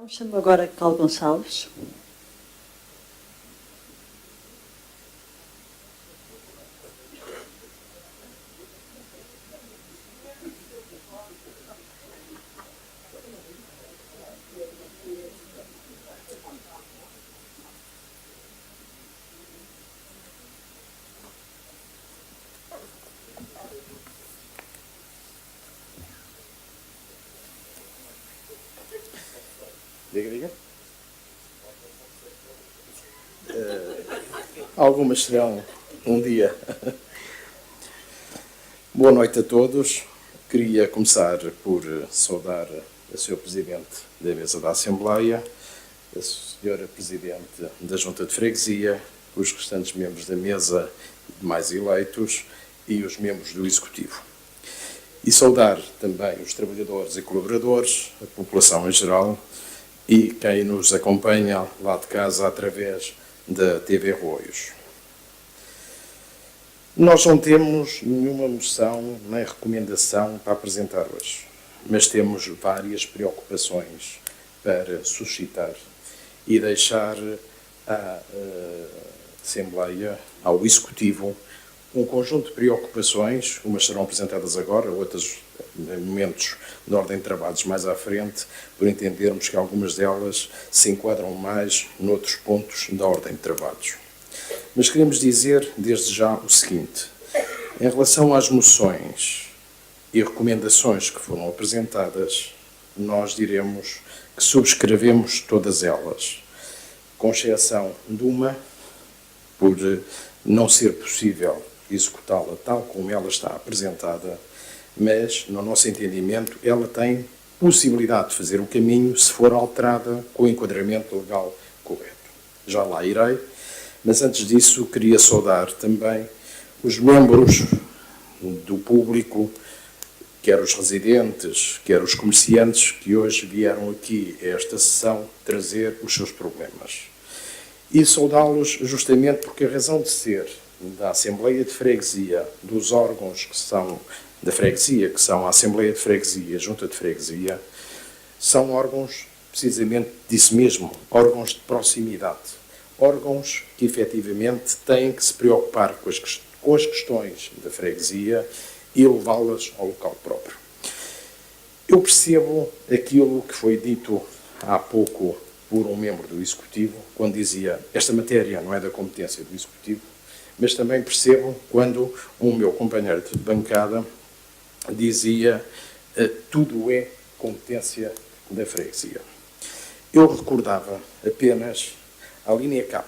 Chamo agora Carlos Gonçalves. Diga. Algumas serão um dia. Boa noite a todos. Queria começar por saudar a Sra. Presidente da Mesa da Assembleia, a Sra. Presidente da Junta de Freguesia, os restantes membros da Mesa demais eleitos e os membros do Executivo. E saudar também os trabalhadores e colaboradores, a população em geral, e quem nos acompanha lá de casa através da TV Arroios. Nós não temos nenhuma moção nem recomendação para apresentar hoje, mas temos várias preocupações para suscitar e deixar à Assembleia, ao Executivo, um conjunto de preocupações, umas serão apresentadas agora, outras em momentos de ordem de trabalhos mais à frente, por entendermos que algumas delas se enquadram mais noutros pontos da ordem de trabalhos. Mas queremos dizer desde já o seguinte: em relação às moções e recomendações que foram apresentadas, nós diremos que subscrevemos todas elas, com exceção de uma, por não ser possível executá-la tal como ela está apresentada, mas, no nosso entendimento, ela tem possibilidade de fazer o caminho se for alterada com o enquadramento legal correto. Já lá irei, mas antes disso queria saudar também os membros do público, quer os residentes, quer os comerciantes, que hoje vieram aqui a esta sessão trazer os seus problemas. E saudá-los justamente porque a razão de ser da Assembleia de Freguesia, dos órgãos que são da freguesia, que são a Assembleia de Freguesia, a Junta de Freguesia, são órgãos, precisamente disso mesmo, órgãos de proximidade. Órgãos que, efetivamente, têm que se preocupar com as questões da freguesia e levá-las ao local próprio. Eu percebo aquilo que foi dito há pouco por um membro do Executivo, quando dizia esta matéria não é da competência do Executivo, mas também percebo quando um meu companheiro de bancada dizia tudo é competência da freguesia. Eu recordava apenas a linha K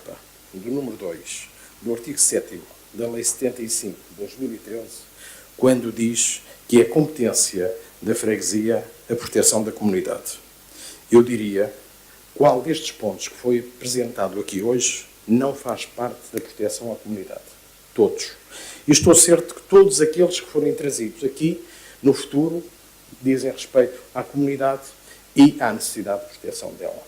do número 2 do artigo 7º da Lei 75 de 2013, quando diz que é competência da freguesia a proteção da comunidade. Eu diria, qual destes pontos que foi apresentado aqui hoje não faz parte da proteção à comunidade? Todos. E estou certo que todos aqueles que forem trazidos aqui, no futuro, dizem respeito à comunidade e à necessidade de proteção dela.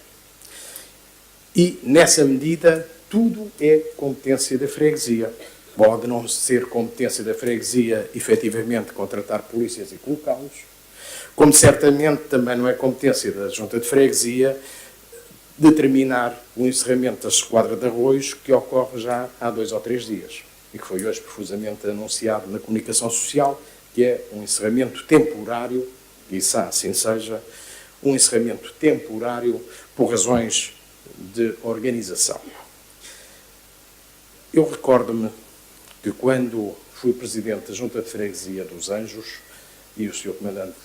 E, nessa medida, tudo é competência da freguesia. Pode não ser competência da freguesia, efetivamente, contratar polícias e colocá-los, como certamente também não é competência da Junta de Freguesia determinar o encerramento da esquadra de Arroios, que ocorre já há 2 ou 3 dias, e que foi hoje profusamente anunciado na comunicação social, que é um encerramento temporário, e assim seja, um encerramento temporário por razões de organização. Eu recordo-me que quando fui Presidente da Junta de Freguesia dos Anjos, e o Sr. Comandante,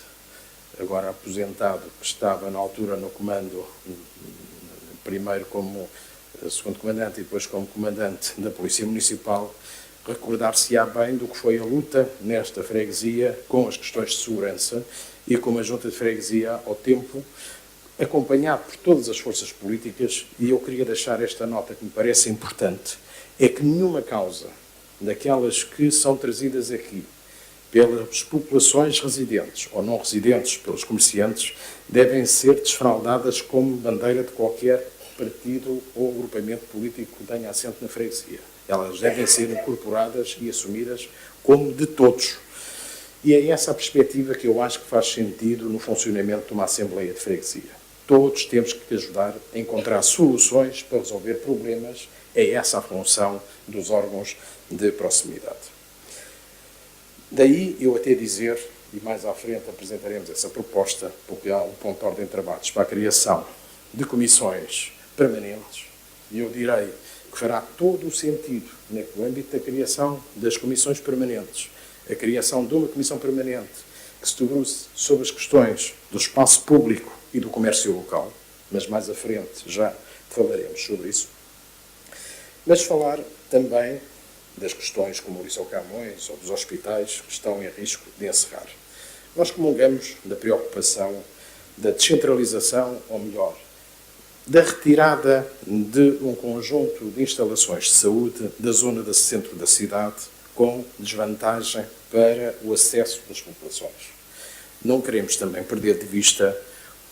agora aposentado, que estava na altura no comando, primeiro como segundo comandante e depois como comandante da Polícia Municipal, recordar-se-á bem do que foi a luta nesta freguesia com as questões de segurança e como a Junta de Freguesia, ao tempo, acompanhado por todas as forças políticas, e eu queria deixar esta nota que me parece importante, é que nenhuma causa daquelas que são trazidas aqui pelas populações residentes ou não residentes, pelos comerciantes, devem ser desfraldadas como bandeira de qualquer partido ou agrupamento político que tenha assento na freguesia. Elas devem ser incorporadas e assumidas como de todos. E é essa a perspectiva que eu acho que faz sentido no funcionamento de uma Assembleia de Freguesia. Todos temos que ajudar a encontrar soluções para resolver problemas. É essa a função dos órgãos de proximidade. Daí eu até dizer, e mais à frente apresentaremos essa proposta, porque há um ponto de ordem de trabalhos para a criação de comissões permanentes, e eu direi que fará todo o sentido, no âmbito da criação das comissões permanentes, a criação de uma comissão permanente que se debruce sobre as questões do espaço público e do comércio local, mas mais à frente já falaremos sobre isso. Mas falar também das questões como o Liceu Camões ou dos hospitais que estão em risco de encerrar. Nós comungamos da preocupação da descentralização, ou melhor, da retirada de um conjunto de instalações de saúde da zona do centro da cidade com desvantagem para o acesso das populações. Não queremos também perder de vista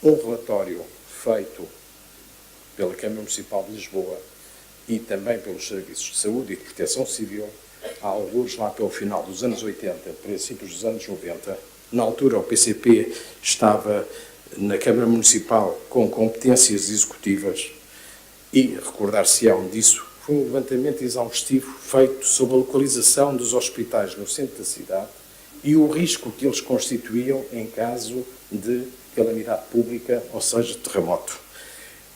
um relatório feito pela Câmara Municipal de Lisboa e também pelos Serviços de Saúde e de Proteção Civil, há alguns lá pelo final dos anos 80, princípios dos anos 90. Na altura o PCP estava na Câmara Municipal com competências executivas e, recordar-se-ão disso, foi um levantamento exaustivo feito sobre a localização dos hospitais no centro da cidade e o risco que eles constituíam em caso de calamidade pública, ou seja, terremoto.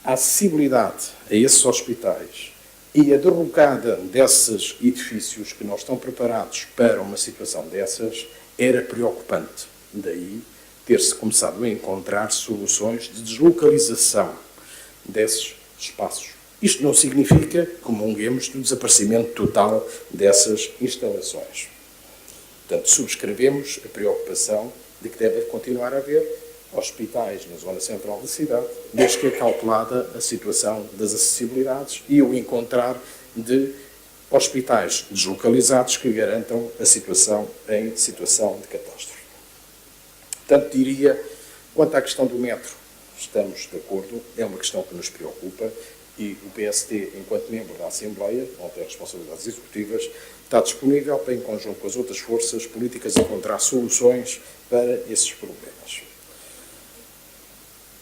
A acessibilidade a esses hospitais e a derrocada desses edifícios que não estão preparados para uma situação dessas era preocupante. Daí ter-se começado a encontrar soluções de deslocalização desses espaços. Isto não significa que comunguemos do desaparecimento total dessas instalações. Portanto, subscrevemos a preocupação de que deve continuar a haver hospitais na zona central da cidade, desde que é calculada a situação das acessibilidades e o encontrar de hospitais deslocalizados que garantam a situação em situação de catástrofe. Portanto, diria, quanto à questão do metro, estamos de acordo, é uma questão que nos preocupa e o PST, enquanto membro da Assembleia, onde tem responsabilidades executivas, está disponível para, em conjunto com as outras forças políticas, encontrar soluções para esses problemas.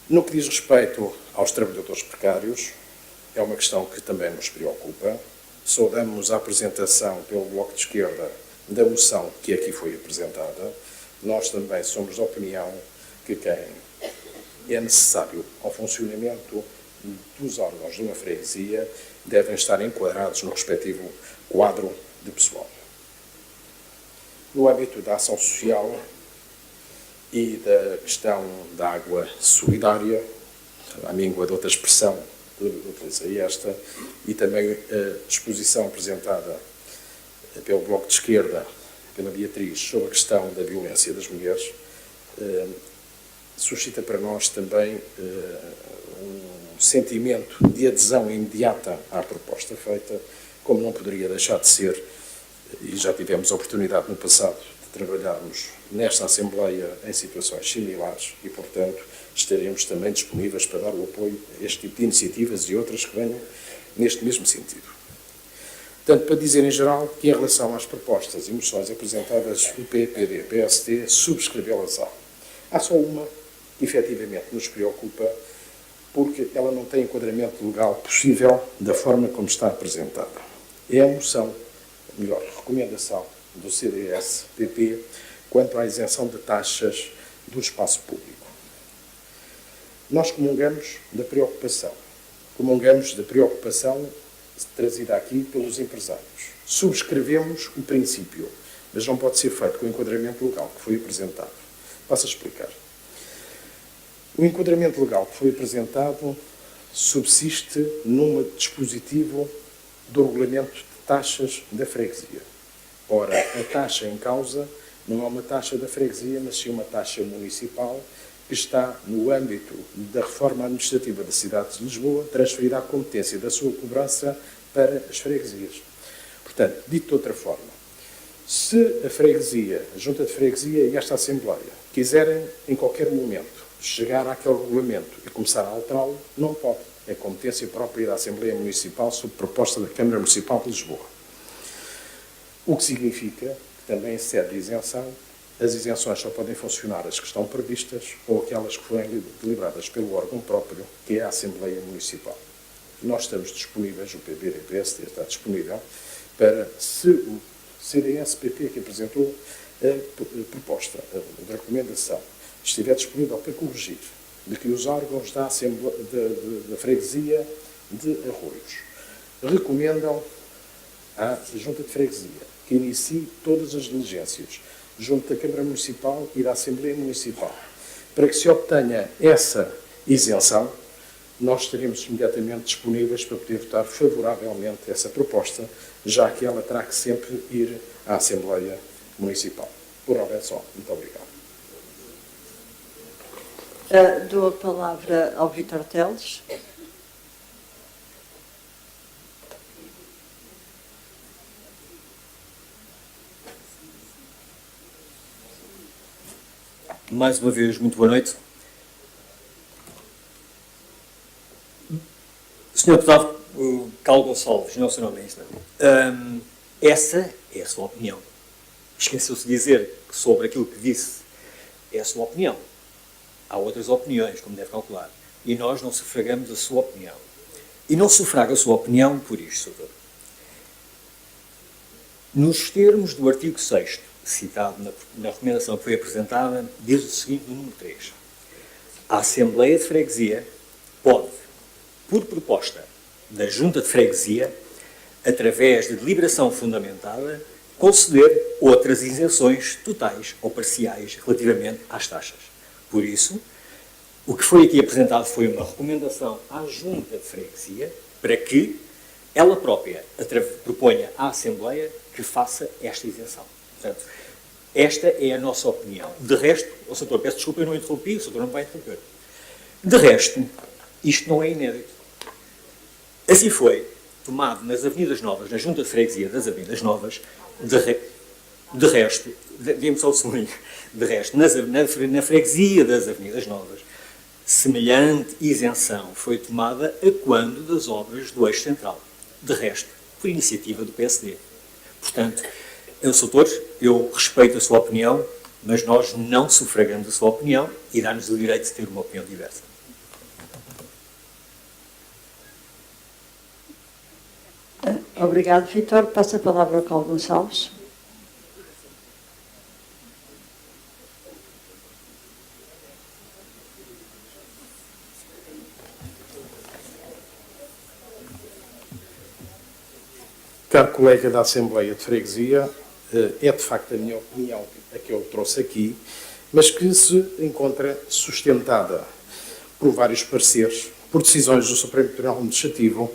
No que diz respeito aos trabalhadores precários, é uma questão que também nos preocupa. Saudamos a apresentação pelo Bloco de Esquerda da moção que aqui foi apresentada. Nós também somos da opinião que quem é necessário ao funcionamento dos órgãos de uma freguesia devem estar enquadrados no respectivo quadro de pessoal. No âmbito da ação social e da questão da água solidária, à míngua de outra expressão, utilizei esta, e também a exposição apresentada pelo Bloco de Esquerda, pela Beatriz, sobre a questão da violência das mulheres, suscita para nós também um sentimento de adesão imediata à proposta feita, como não poderia deixar de ser, e já tivemos a oportunidade no passado de trabalharmos nesta Assembleia em situações similares e, portanto, estaremos também disponíveis para dar o apoio a este tipo de iniciativas e outras que venham neste mesmo sentido. Portanto, para dizer em geral que em relação às propostas e moções apresentadas, o PPD, PST, subscrevê-las-á. Há só uma que efetivamente nos preocupa, porque ela não tem enquadramento legal possível da forma como está apresentada. É a moção, melhor, recomendação do CDS-PP quanto à isenção de taxas do espaço público. Nós comungamos da preocupação trazida aqui pelos empresários. Subscrevemos o princípio, mas não pode ser feito com o enquadramento legal que foi apresentado. Passo a explicar. O enquadramento legal que foi apresentado subsiste num dispositivo do regulamento de taxas da freguesia. Ora, a taxa em causa não é uma taxa da freguesia, mas sim uma taxa municipal que está no âmbito da reforma administrativa da cidade de Lisboa, transferida à competência da sua cobrança para as freguesias. Portanto, dito de outra forma, se a freguesia, a junta de freguesia e esta Assembleia quiserem, em qualquer momento, chegar àquele regulamento e começar a alterá-lo, não pode. É competência própria da Assembleia Municipal sob proposta da Câmara Municipal de Lisboa. O que significa que também excede a isenção as isenções só podem funcionar as que estão previstas ou aquelas que forem deliberadas pelo órgão próprio, que é a Assembleia Municipal. Nós estamos disponíveis, o PB e o PSD está disponível, para, se o CDS-PP que apresentou a proposta, a recomendação, estiver disponível para corrigir, de que os órgãos da freguesia de Arroios recomendam à Junta de Freguesia que inicie todas as diligências junto da Câmara Municipal e da Assembleia Municipal para que se obtenha essa isenção, nós estaremos imediatamente disponíveis para poder votar favoravelmente essa proposta, já que ela terá que sempre ir à Assembleia Municipal. Por hora é só. Muito obrigado. Dou a palavra ao Vítor Teles. Mais uma vez, muito boa noite. Senhor Deputado Carlos Gonçalves, não é o seu nome, é isso, não? Essa é a sua opinião. Esqueceu-se de dizer que sobre aquilo que disse é a sua opinião. Há outras opiniões, como deve calcular. E nós não sufragamos a sua opinião. E não sufraga a sua opinião por isto, doutor. Nos termos do artigo 6º, citado na recomendação que foi apresentada, diz o seguinte no número 3. A Assembleia de Freguesia pode, por proposta da Junta de Freguesia, através de deliberação fundamentada, conceder outras isenções totais ou parciais relativamente às taxas. Por isso, o que foi aqui apresentado foi uma recomendação à Junta de Freguesia para que ela própria proponha à Assembleia que faça esta isenção. Portanto, esta é a nossa opinião. De resto, o Sr. peço desculpa, eu não interrompi, o Sr. não vai interromper. De resto, isto não é inédito. Assim foi tomado nas Avenidas Novas, na Junta de Freguesia das Avenidas Novas, de resto, dê-me só o segundo, de resto, na freguesia das Avenidas Novas, semelhante isenção foi tomada a quando das obras do eixo central. De resto, por iniciativa do PSD. Portanto, Doutor, eu respeito a sua opinião, mas nós não sufragamos a sua opinião e dá-nos o direito de ter uma opinião diversa. Obrigado, Vítor. Passo a palavra ao Carlos Gonçalves. Caro colega da Assembleia de Freguesia, é de facto a minha opinião a que eu trouxe aqui, mas que se encontra sustentada por vários pareceres, por decisões do Supremo Tribunal Administrativo,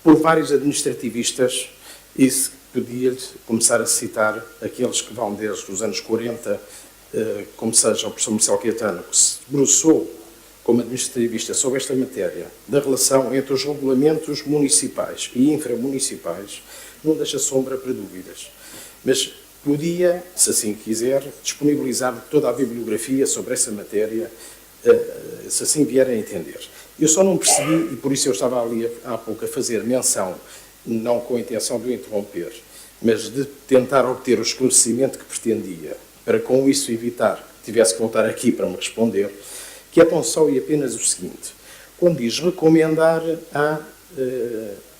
por vários administrativistas, e se podia começar a citar aqueles que vão desde os anos 40, como seja o professor Marcelo Caetano, que se debruçou como administrativista sobre esta matéria, da relação entre os regulamentos municipais e inframunicipais, não deixa sombra para dúvidas. Mas podia, se assim quiser, disponibilizar toda a bibliografia sobre essa matéria, se assim vier a entender. Eu só não percebi, e por isso eu estava ali há pouco a fazer menção, não com a intenção de o interromper, mas de tentar obter o esclarecimento que pretendia, para com isso evitar que tivesse que voltar aqui para me responder, que é tão só e apenas o seguinte: quando diz recomendar à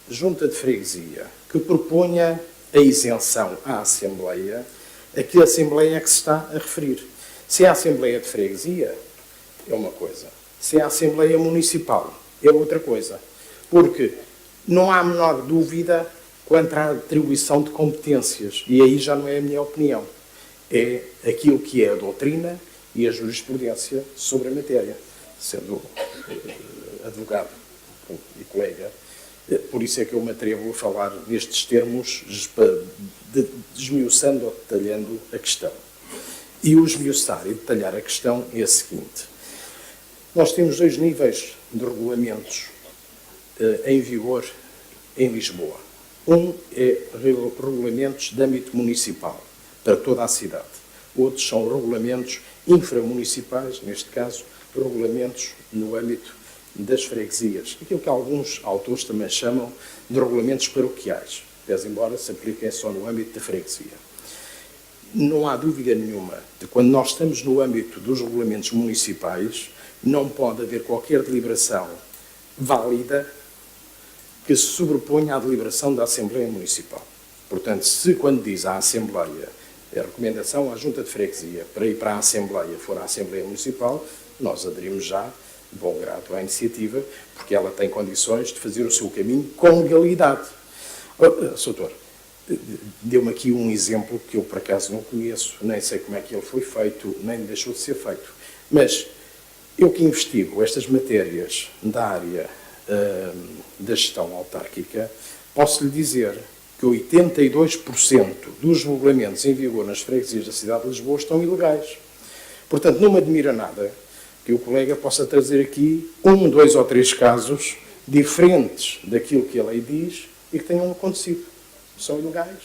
Junta de Freguesia que proponha a isenção à Assembleia, a que Assembleia é que se está a referir? Se é a Assembleia de Freguesia, é uma coisa. Se é a Assembleia Municipal, é outra coisa. Porque não há a menor dúvida quanto à atribuição de competências. E aí já não é a minha opinião. É aquilo que é a doutrina e a jurisprudência sobre a matéria. Sendo advogado e colega, por isso é que eu me atrevo a falar nestes termos, desmiuçando ou detalhando a questão. E o esmiuçar e detalhar a questão é a seguinte: nós temos dois níveis de regulamentos em vigor em Lisboa. Um é regulamentos de âmbito municipal, para toda a cidade. Outros são regulamentos inframunicipais, neste caso, regulamentos no âmbito das freguesias. Aquilo que alguns autores também chamam de regulamentos paroquiais, pese embora se apliquem só no âmbito da freguesia. não há dúvida nenhuma de quando nós estamos no âmbito dos regulamentos municipais, não pode haver qualquer deliberação válida que se sobreponha à deliberação da Assembleia Municipal. Portanto, se quando diz à Assembleia a recomendação à Junta de Freguesia para ir para a Assembleia for a Assembleia Municipal, nós aderimos já de bom grado à iniciativa, porque ela tem condições de fazer o seu caminho com legalidade. Sr. Doutor, deu-me aqui um exemplo que eu, por acaso, não conheço, nem sei como é que ele foi feito, nem deixou de ser feito. Mas eu que investigo estas matérias da área da gestão autárquica, posso lhe dizer que 82% dos regulamentos em vigor nas freguesias da cidade de Lisboa estão ilegais. Portanto, não me admira nada que o colega possa trazer aqui 1, 2 ou 3 casos diferentes daquilo que a lei diz e que tenham acontecido. São ilegais.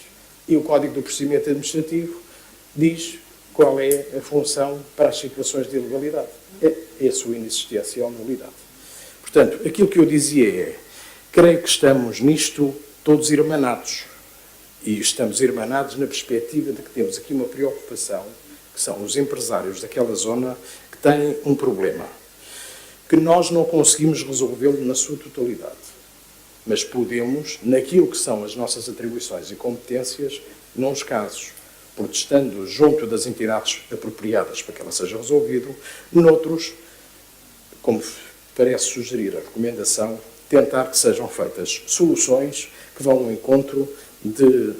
E o Código do Procedimento Administrativo diz qual é a função para as situações de ilegalidade. É a sua inexistência ou nulidade. Portanto, aquilo que eu dizia é, creio que estamos nisto todos irmanados. E estamos irmanados na perspectiva de que temos aqui uma preocupação, que são os empresários daquela zona que têm um problema, que nós não conseguimos resolvê-lo na sua totalidade. Mas podemos, naquilo que são as nossas atribuições e competências, nos casos, protestando junto das entidades apropriadas para que ela seja resolvida, noutros, como parece sugerir a recomendação, tentar que sejam feitas soluções que vão ao encontro de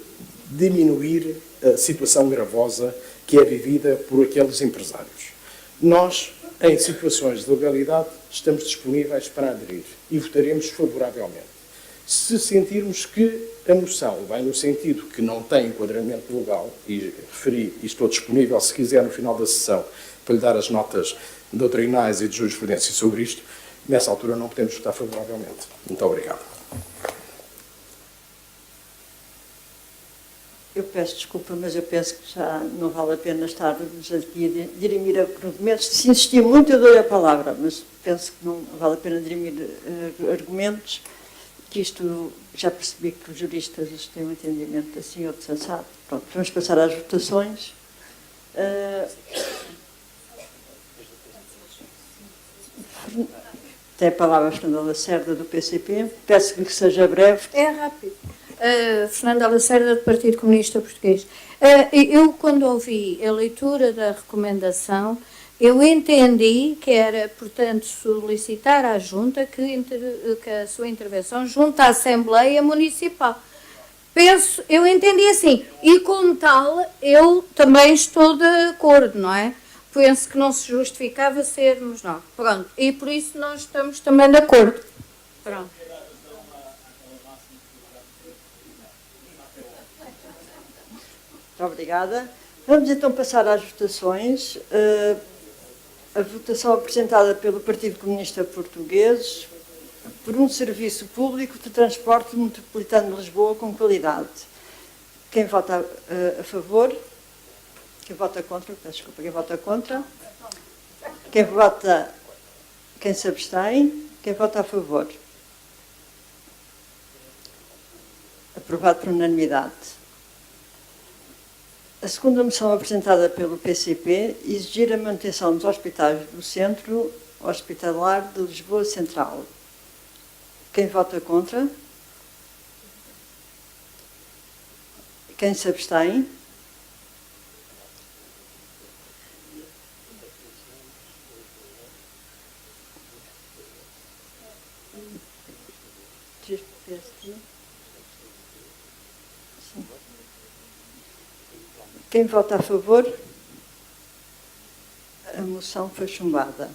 diminuir a situação gravosa que é vivida por aqueles empresários. Nós, em situações de legalidade, estamos disponíveis para aderir e votaremos favoravelmente. Se sentirmos que a moção vai no sentido que não tem enquadramento legal, e referi, e estou disponível, se quiser, no final da sessão, para lhe dar as notas doutrinais e de jurisprudência sobre isto, nessa altura não podemos votar favoravelmente. Muito obrigado. Eu peço desculpa, mas eu penso que já não vale a pena estarmos aqui a dirimir argumentos. Se insistir muito, eu dou-lhe a palavra, mas penso que não vale a pena dirimir argumentos, que isto, já percebi que os juristas têm um entendimento assim, outros assado. Pronto, vamos passar às votações. Tem a palavra a Fernanda Lacerda, do PCP. Peço-lhe que seja breve. É rápido. Fernanda Lacerda, do Partido Comunista Português. Eu, quando ouvi a leitura da recomendação, eu entendi que era, portanto, solicitar à Junta que a sua intervenção junto à Assembleia Municipal. Eu entendi assim, e como tal, eu também estou de acordo, não é? Penso que não se justificava sermos nós. Pronto, e por isso nós estamos também de acordo. Pronto. Muito obrigada. Vamos então passar às votações. A votação apresentada pelo Partido Comunista Português por um serviço público de transporte metropolitano de Lisboa com qualidade. Quem vota a favor? Quem vota contra? Peço desculpa. Quem vota contra? Quem se abstém? Quem vota a favor? Aprovado por unanimidade. A segunda moção apresentada pelo PCP exigir a manutenção dos hospitais do Centro Hospitalar de Lisboa Central. Quem vota contra? Quem se abstém? Quem vota a favor? A moção foi chumbada.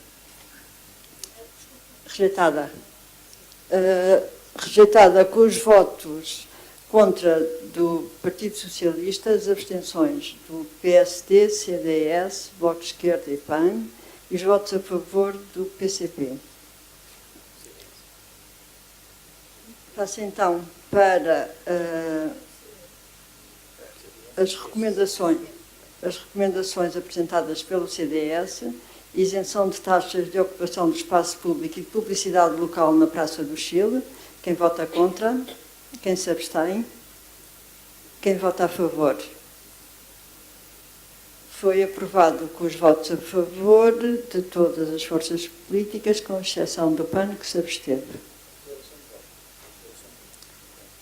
Rejeitada. Rejeitada com os votos contra do Partido Socialista, as abstenções do PSD, CDS, Bloco de Esquerda e PAN, e os votos a favor do PCP. Passo então para as recomendações apresentadas pelo CDS, isenção de taxas de ocupação do espaço público e publicidade local na Praça do Chile. Quem vota contra? Quem se abstém? Quem vota a favor? Foi aprovado com os votos a favor de todas as forças políticas, com exceção do PAN, que se absteve.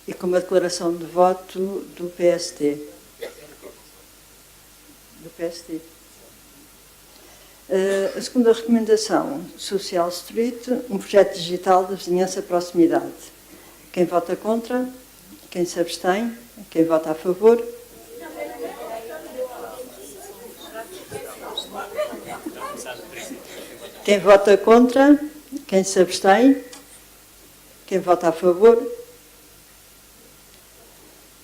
E com uma declaração de voto do PSD. Do PSD. A segunda recomendação, Social Street, um projeto digital de vizinhança proximidade. Quem vota contra? Quem se abstém? Quem vota a favor? Quem vota contra? Quem se abstém? Quem vota a favor?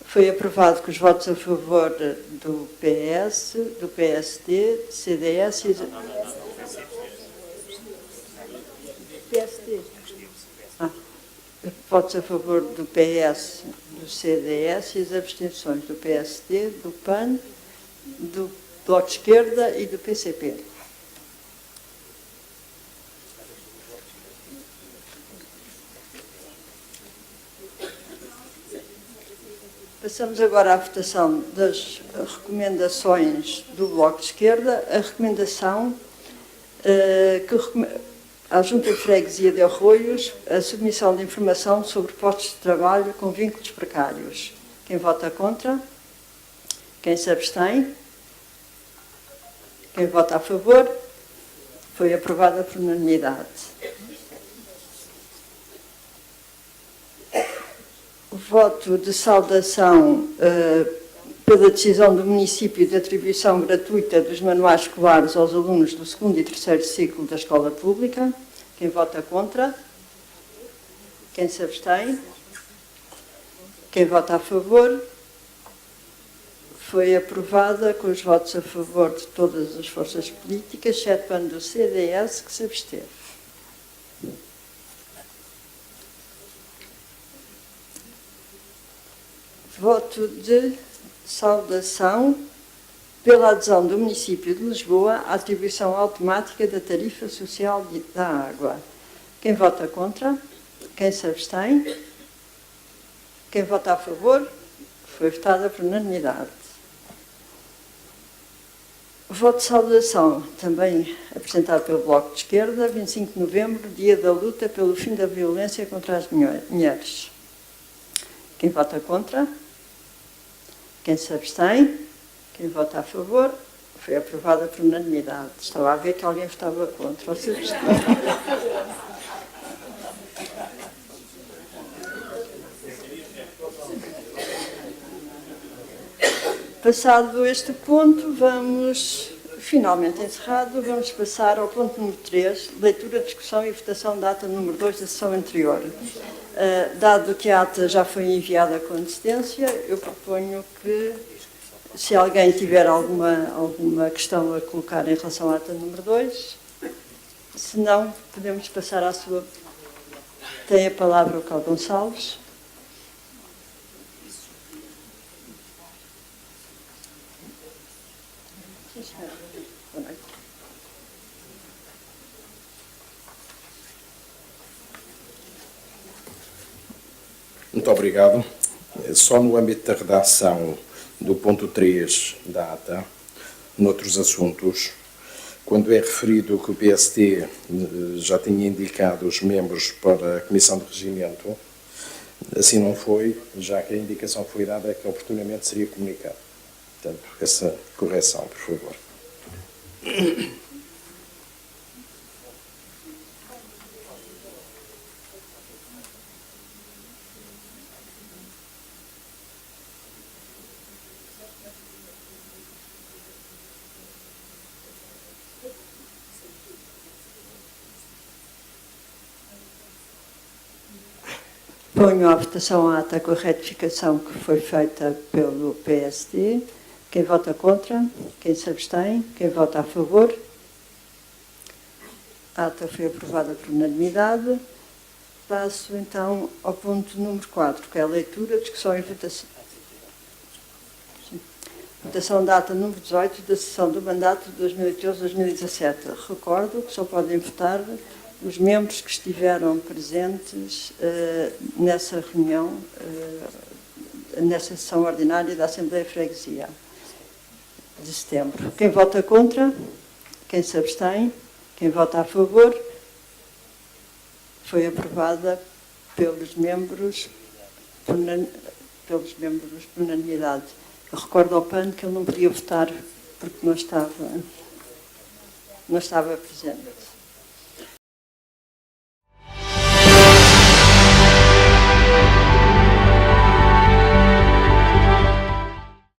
Foi aprovado com os votos a favor do PS, do PSD, CDS e... PSD. Votos a favor do PS, do CDS e as abstenções do PSD, do PAN, do Bloco de Esquerda e do PCP. Passamos agora à votação das recomendações do Bloco de Esquerda. A recomendação à Junta de Freguesia de Arroios a submissão de informação sobre postos de trabalho com vínculos precários. Quem vota contra? Quem se abstém? Quem vota a favor? Foi aprovada por unanimidade. O voto de saudação pela decisão do município de atribuição gratuita dos manuais escolares aos alunos do 2º e 3º ciclo da escola pública. Quem vota contra? Quem se abstém? Quem vota a favor? Foi aprovada com os votos a favor de todas as forças políticas, excetuando o CDS, que se absteve. Voto de saudação pela adesão do município de Lisboa à atribuição automática da tarifa social da água. Quem vota contra? Quem se abstém? Quem vota a favor? Foi votada por unanimidade. Voto de saudação, também apresentado pelo Bloco de Esquerda, 25 de novembro, dia da luta pelo fim da violência contra as mulheres. Quem vota contra? Quem se abstém? Quem vota a favor? Foi aprovada por unanimidade. Estava a ver que alguém votava contra. Ou se abstém. Passado este ponto, finalmente encerrado, vamos passar ao ponto número 3, leitura, discussão e votação da ata número 2 da sessão anterior. Dado que a ata já foi enviada com antecedência, eu proponho que, se alguém tiver alguma questão a colocar em relação à ata número 2, se não, podemos passar à sua... Tem a palavra o Carlos Gonçalves. Boa noite. Muito obrigado. Só no âmbito da redação do ponto 3 da ata, noutros assuntos, quando é referido que o PSD já tinha indicado os membros para a Comissão de Regimento, assim não foi, já que a indicação foi dada que oportunamente seria comunicado. Portanto, essa correção, por favor. Ponho à votação a ata com a retificação que foi feita pelo PSD. Quem vota contra? Quem se abstém? Quem vota a favor? A ata foi aprovada por unanimidade. Passo então ao ponto número 4, que é a leitura, discussão e votação. Votação da ata número 18 da sessão do mandato de 2013-2017. Recordo que só podem votar os membros que estiveram presentes nessa reunião, nessa sessão ordinária da Assembleia de Freguesia. de setembro. Quem vota contra, quem se abstém, quem vota a favor, foi aprovada pelos membros por unanimidade. Eu recordo ao PAN que ele não podia votar porque não estava presente.